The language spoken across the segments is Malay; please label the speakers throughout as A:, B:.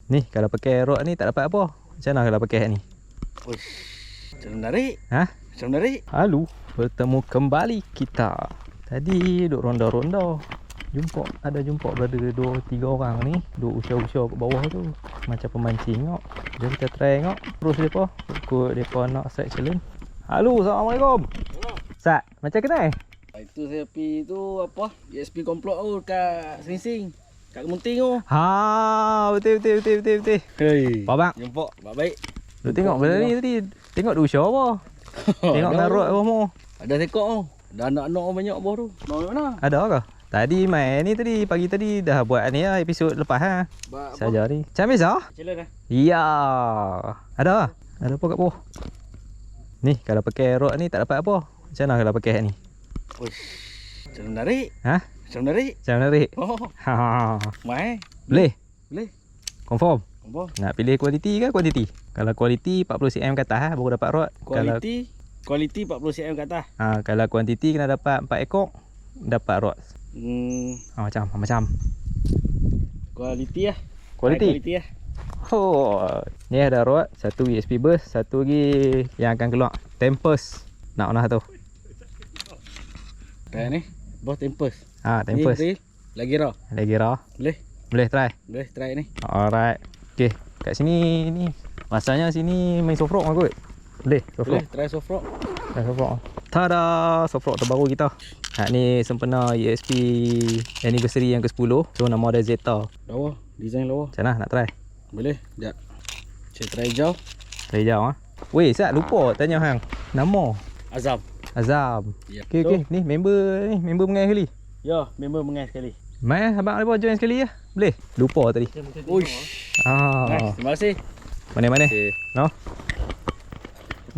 A: Ni kalau pakai rod ni tak dapat apa. Macam mana kalau pakai ni?
B: Uish, macam menarik.
A: Ha?
B: Macam menarik.
A: Halo, bertemu kembali kita. Tadi duk ronda-ronda. Jumpa berada 2-3 orang ni. Duk usah-usah kat bawah tu. Macam pemancing tengok. Jom kita try tengok. Terus depa ikut depa nak set challenge. Halo, Assalamualaikum. Sat, macam kenal?
B: Itu saya pergi tu apa? ESP komplot tu kat Sing-Sing. Kat Kemunting tu.
A: Ha, betul.
B: Hei.
A: Apa bang?
B: Jumpa. Baik.
A: Lu tengok benda ni tadi. Tengok duk usah apa? Tengok dengan rod bawah mu.
B: Ada tekok tu. Ada anak-anak banyak bawah tu. Mau mana?
A: Ada ke? Tadi main ni tadi, pagi tadi dah buat ni lah, episod lepas ha. Saja ni. Macam biasa?
B: Challenge dah.
A: Ya. Ada apa kat bawah? Ni kalau pakai rod ni tak dapat apa. Macam mana kalau pakai ni?
B: Uish, macam menarik.
A: Ha?
B: Macam menarik.
A: Macam menarik.
B: Oh,
A: Ha.
B: mai.
A: Boleh?
B: Boleh.
A: Confirm?
B: Apa?
A: Nak pilih kualiti ke kuantiti? Kalau kualiti 40 cm ke atas baru dapat rod.
B: Kualiti 40 cm ke atas.
A: Kalau kuantiti kena dapat 4 ekor dapat rod. Macam.
B: Kualiti lah.
A: Kualiti
B: lah.
A: Oh, ni ada rod, satu ESP burst, satu lagi yang akan keluar Tempest. Nak tu.
B: Try ni. Bos Tempest.
A: Tempest.
B: Ni lagi raw.
A: Lagi raw. Boleh try.
B: Boleh try ni.
A: Alright. Okey, kat sini ni masanya sini main soft rock kot. Boleh soft rock.
B: Boleh try soft rock.
A: Try soft rock. Tada, soft rock terbaru kita. Ni sempena ESP anniversary yang ke-10. So nama dia Zeta.
B: Lawa, design lawa.
A: Macam mana nak try?
B: Boleh, jap. Saya try jauh.
A: Try jauh Weh, Sat lupa tanya hang. Nama
B: Azam.
A: Azam.
B: Ya.
A: Okey, ni member mengai sekali.
B: Ya, member mengai sekali.
A: Mai abang lepas join sekali ya. Boleh? Lupa tadi.
B: Uish.
A: Ah.
B: Terima kasih.
A: Mana-mana.
B: Okay.
A: No.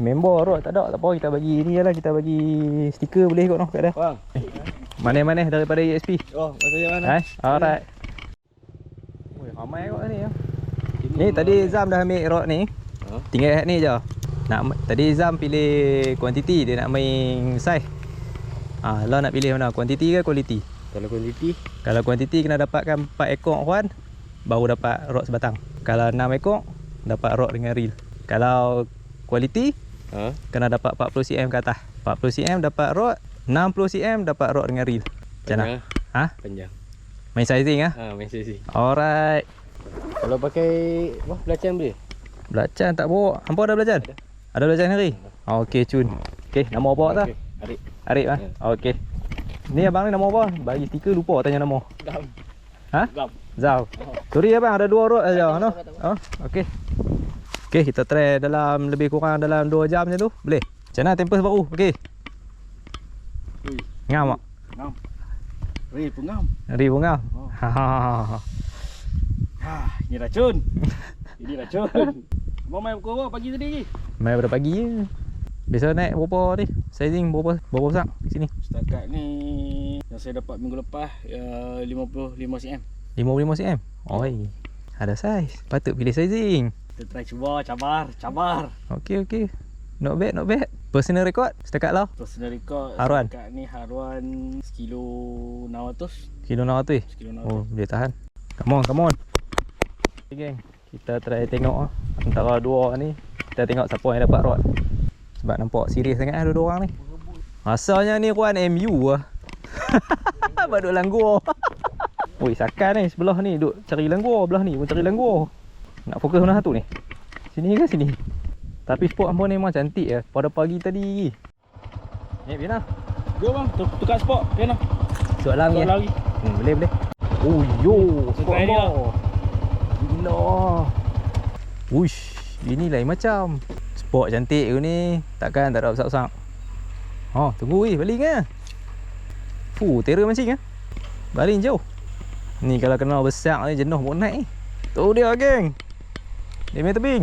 A: Member rod tak ada, tak apa, kita bagi ni jelah, kita bagi stiker boleh kot noh kat dia.
B: Bang.
A: Mana-mana daripada ESP.
B: Oh, maksudnya mana?
A: Alright. Oi, ramai kot ni ya. Ni tadi Zam dah ambil rod ni. Tinggal ni je. Tadi Zam pilih kuantiti, dia nak main size. Lah nak pilih mana? Kuantiti ke kualiti? Kalau kuantiti kena dapatkan 4 ekor kawan, baru dapat rod sebatang. Kalau 6 ekor dapat rod dengan reel. Kalau kualiti kena dapat 40 cm ke atas. 40 cm dapat rod, 60 cm dapat rod dengan reel. Macam mana?
B: Panjang.
A: Main sizing
B: Main sesi.
A: Alright.
B: Kalau pakai belacan boleh?
A: Belacan tak bawa. Hampa ada belacan? Ada belacan hari? Okey, cun. Okey, nama apa tak? Arif Okey. Ni abang ni nama apa? Bagi stiker lupa tanya nama.
B: Gam.
A: Gam. Zau. Sorry abang, ada 2 rod aja no. Okey. Okey, kita try dalam lebih kurang dalam 2 jam macam tu. Boleh? Macam mana Tempest baru? Okey. Ngam tak?
B: Ngam. Ri pun ngam. Ini racun. Ini racun. Abang main pukul berapa pagi tadi lagi?
A: Main pada pagi je. Biasa naik berapa ni? Sizing berapa besar di sini?
B: Setakat ni yang saya dapat minggu lepas 55 cm.
A: 55 cm. Oi. Ada saiz. Patut pilih sizing.
B: Kita try cuba, cabar.
A: Okey. Not bad. Personal record setakat lah.
B: Personal record
A: Haruan.
B: setakat ni Haruan sekilo 600.
A: Kilo 600. Oh, boleh tahan. Come on. Okay, geng. Kita try tengok antara dua ni. Kita tengok siapa yang dapat rod. Sebab nampak serius sangat dua-dua orang ni. Asalnya ni Ruan MU lah. Baduk langgur. Oi, Sakan ni sebelah ni duk cari langgur, belah ni pun cari langgur. Nak fokus mana satu ni? Sini ke sini? Tapi spot hangpa ni memang cantik ya. Pada pagi tadi. Biar
B: Jom bang, tukar spot. Biar nak.
A: Soalan lagi. Boleh. Oh yo, spot hangpa. Gila. Uish, ini lain macam. Spot cantik ke ni. Takkan tak ada besar-besar. Tunggu baling ah. Terror mancing ah. Baling jauh. Ni kalau kena besar ni jenuh pun naik ni. Tu dia geng. Dia main tebing.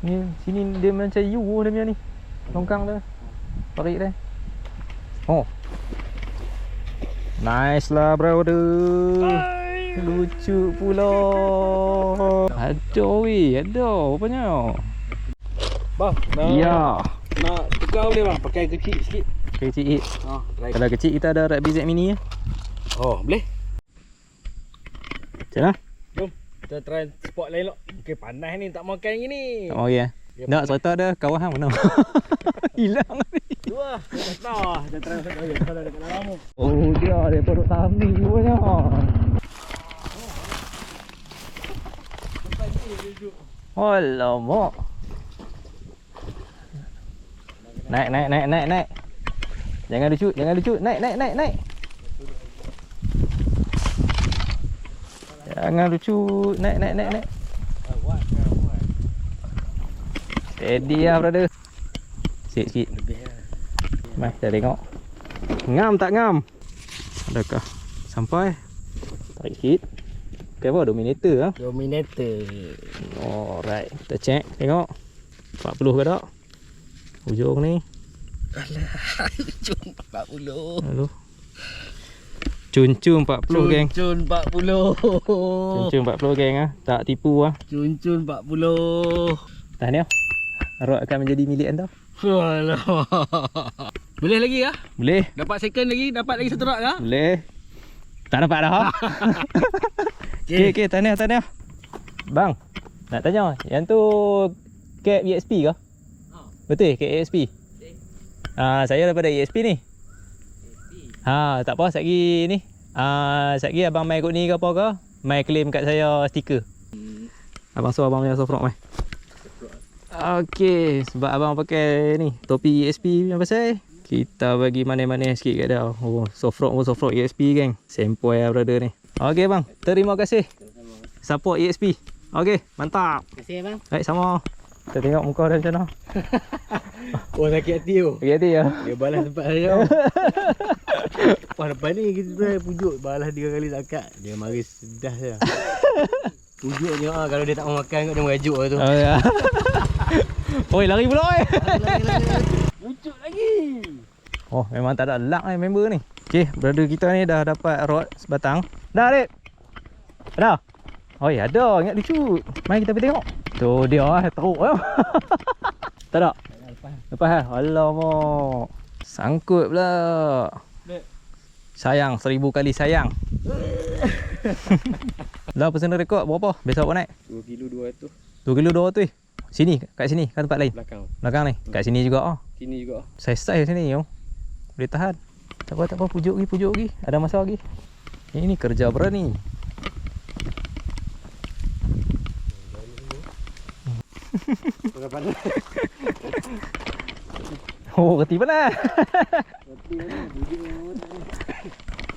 A: Ni sini dia macam U dia punya ni. Longkang dia. Parik dia. Nice lah brother. Lucu pula. Aduh rupanya.
B: Bang, nak tukar boleh bang, pakai kecil sikit.
A: Kecil. Kalau kecil kita ada Red BZ Mini ya.
B: Boleh.
A: Macam mana?
B: Jom. Kita try spot lain lah. Okay, panas ni tak makan gini.
A: Tak mau ya. Nak serta ada kawan hang mana? Hilang ni.
B: Dua. Tak tahu. Kita try masuk lagi. Kalau dekat dalam tu.
A: Oh dia depa duk sambil rupanya. Alamak. Naik. Jangan lucu. Naik. Jangan lucu. Naik. Steady lah brother. Sikit. Mai kita tengok. Ngam tak ngam? Adakah sampai? Tarik sikit. Okay, apa? Dominator lah.
B: Dominator.
A: Alright. Kita check. Tengok. 40 ke tak? Ujung ni.
B: Alah. Cun 40.
A: Lalu. Cun 40 geng.
B: Cun 40.
A: Cun 40 geng ah. Tak tipu ah.
B: Cun 40.
A: Tahniah. Rod akan menjadi milik anda.
B: Alah. Boleh lagi kah?
A: Boleh.
B: Dapat second lagi? Dapat lagi satu rod kah?
A: Boleh. Tak dapat dah. Okey, tahniah. Bang, nak tanya, yang tu cap EXP ke? Betul cap EXP? Saya daripada EXP ni. Tak apa, satgi ni. Satgi abang mai ikut ni ke apa ke? Mai claim kat saya stiker. Abang suruh abang punya soft rock mai. Okey, sebab abang pakai ni topi EXP yang pasal kita bagi manis-manis sikit kat dia. Oh, soft rock EXP geng. Sempoi lah brother ni. Okey bang, terima kasih. Support EXP. Okey, mantap.
B: Terima kasih bang.
A: Baik, sama. Kita tengok muka dia macam mana.
B: Oh, sakit hati tu.
A: Sakit hati ya.
B: Dia balas tempat saya. Wah, depan ni kita pujuk balas 3 kali tak kat. Dia mari sedah saya. Pujuk ni kalau dia tak mau makan kot dia merajuk lah tu.
A: Oh ya. Oi, lari pula oi.
B: Pujuk lagi.
A: Oh, memang tak ada luck ni member ni. Okey, brother kita ni dah dapat rod sebatang. Dah, Rik. Dah. Oh, ya ada, ingat lucu. Mari kita pergi tengok. Tu dia teruk ah. Tak ada. Lepas ah. Alamak. Sangkut pula. Sayang, 1000 kali sayang. Dah personal record berapa? Besok apa naik?
B: 2 kilo 200.
A: 2 kilo 200. Sini, kat sini, kat tempat lain.
B: Belakang
A: ni. Kat sini juga ah.
B: Sini juga.
A: Saiz sini yo. Boleh tahan. Tak apa, pujuk lagi. Ada masa lagi. Ini kerja berani. Oh, reti panas.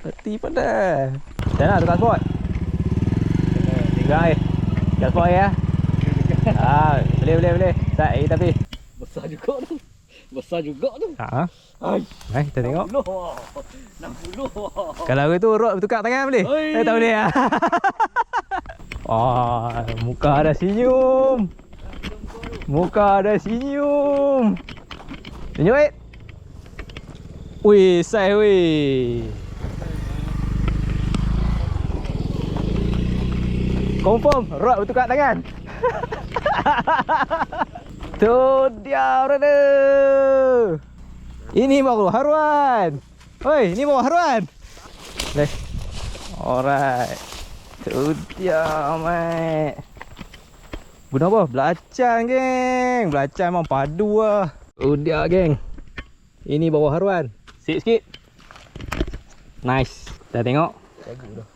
A: Reti panas. Jangan tukar spot. Tinggal air. Tukar spot air ya. Boleh. Tak air tapi.
B: Besar juga tu.
A: Hai, kita tengok.
B: 60.
A: Kalau itu rod bertukar tangan boleh? Tak boleh ah. Muka ada senyum. Tunjuk weh. Wih, sai weh. Confirm rod bertukar tangan. Tu dia brother. Ini baru haruan. Oi, ini baru haruan. Leh. Alright. Tu dia mate. Guna apa? Belacan geng. Belacan memang padu lah. Tu dia geng. Ini baru haruan. Sikit-sikit. Nice. Dah tengok.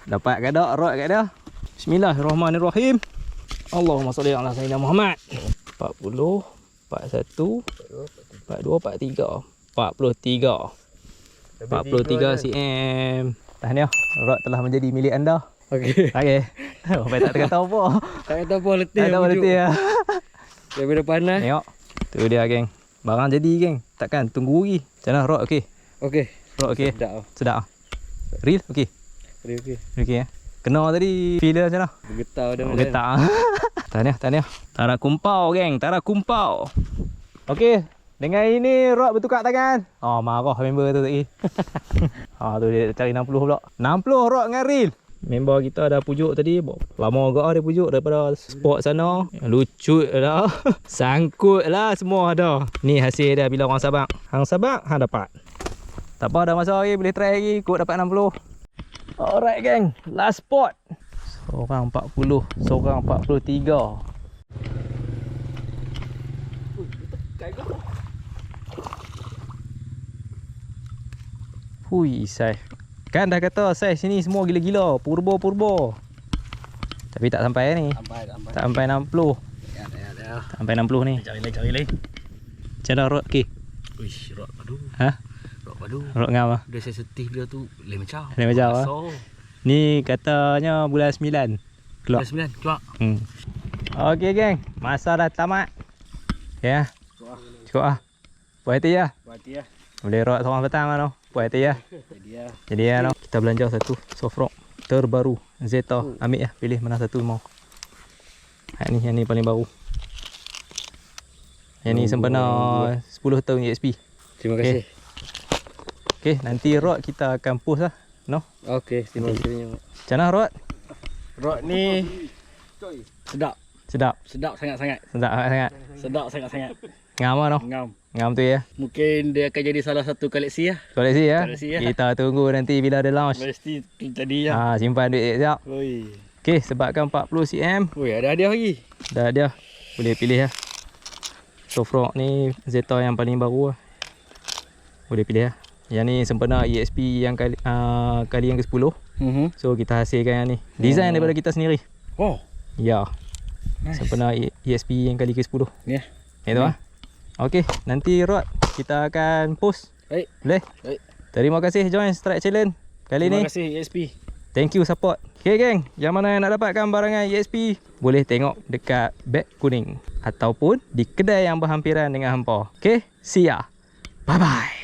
A: Dapat ke tak rod kat dia? Bismillahirrahmanirrahim. Allahumma salli ala sayyidina Muhammad. 40, 41, 42, 43. 43 cm. Tahniah, rod telah menjadi milik anda. Okey. Sampai tak kata apa.
B: Tak kata apa, letih.
A: Tak kata letih lah.
B: Daripada panas.
A: Tengok. Tu dia geng. Barang jadi geng. Takkan tunggu lagi. Macam mana rod okey?
B: Okey.
A: Rod okey.
B: Sedap.
A: Real okey. Okey ya. Kena tadi feel dia macam mana?
B: Bergetar dah.
A: Bergetar. Tahniah. Tara kumpau geng, tara kumpau. Okey. Dengan ini rod bertukar tangan. Marah member tu tadi. Tu dia cari 60 pula. 60 rod dengan reel. Member kita dah pujuk tadi. Lama agak dia pujuk daripada spot sana. Lucut lah. Sangkut lah semua ada. Ni hasil dia bila orang sabak. Hang sabak, hang dapat. Tak apa, dah masa lagi. Boleh try lagi. Kod dapat 60. Alright geng. Last spot. Seorang 40, seorang 43. Hui, saiz. Kan dah kata saiz sini semua gila-gila, purbo. Tapi tak sampai ni. Tak sampai 60.
B: Ya.
A: Tak sampai 60 ni.
B: Cari lain.
A: Macam mana rod ke?
B: Uish, rod padu.
A: Ha?
B: Rod padu.
A: Rod ngam ah.
B: Dia sensitif dia tu lain macam.
A: Lain macam ah. Ni katanya bulan 9 keluar.
B: Bulan 9 keluar.
A: Okey geng, masa dah tamat. Ya. Cukup ah. Puas hati ya.
B: Berarti ya.
A: Boleh rod seorang petang lah no. Puas hati ya. Jadi ya no. Kita belanja satu soft rock terbaru Zeta. Ambil ya, pilih mana satu mau. Yang ni paling baru. Yang ni sempena 10 tahun ESP.
B: Terima kasih.
A: Okey, nanti rod kita akan post lah. No?
B: Okey, terima kasih.
A: Macam mana rod?
B: Rod ni sedap.
A: Sedap.
B: Sedap sangat-sangat.
A: Sedap sangat.
B: Sedap sangat-sangat.
A: Ngam lah no?
B: Ngam.
A: Ngam tu ya.
B: Mungkin dia akan jadi salah satu koleksi ya.
A: Koleksi ya.
B: Koleksi ya.
A: Kita tunggu nanti bila ada launch.
B: Mesti jadi ya.
A: Simpan duit sekejap.
B: Oi.
A: Okey, sebabkan 40 cm.
B: Oi, ada hadiah lagi.
A: Dah ada. Boleh pilih ya. Soft rock ni Zeta yang paling baru lah. Boleh pilih ya. Yang ni sempena ESP yang kali yang ke-10. So kita hasilkan yang ni. Design daripada kita sendiri.
B: Oh.
A: Ya.
B: Nice.
A: Sempena ESP yang kali ke-10.
B: Ya.
A: Itu ah. Okey, nanti rod kita akan post.
B: Baik.
A: Boleh?
B: Baik.
A: Terima kasih join Strike Challenge kali ni.
B: Terima kasih ESP.
A: Thank you support. Okay geng, yang mana yang nak dapatkan barangan ESP boleh tengok dekat beg kuning ataupun di kedai yang berhampiran dengan hampa. Okay, see ya. Bye bye.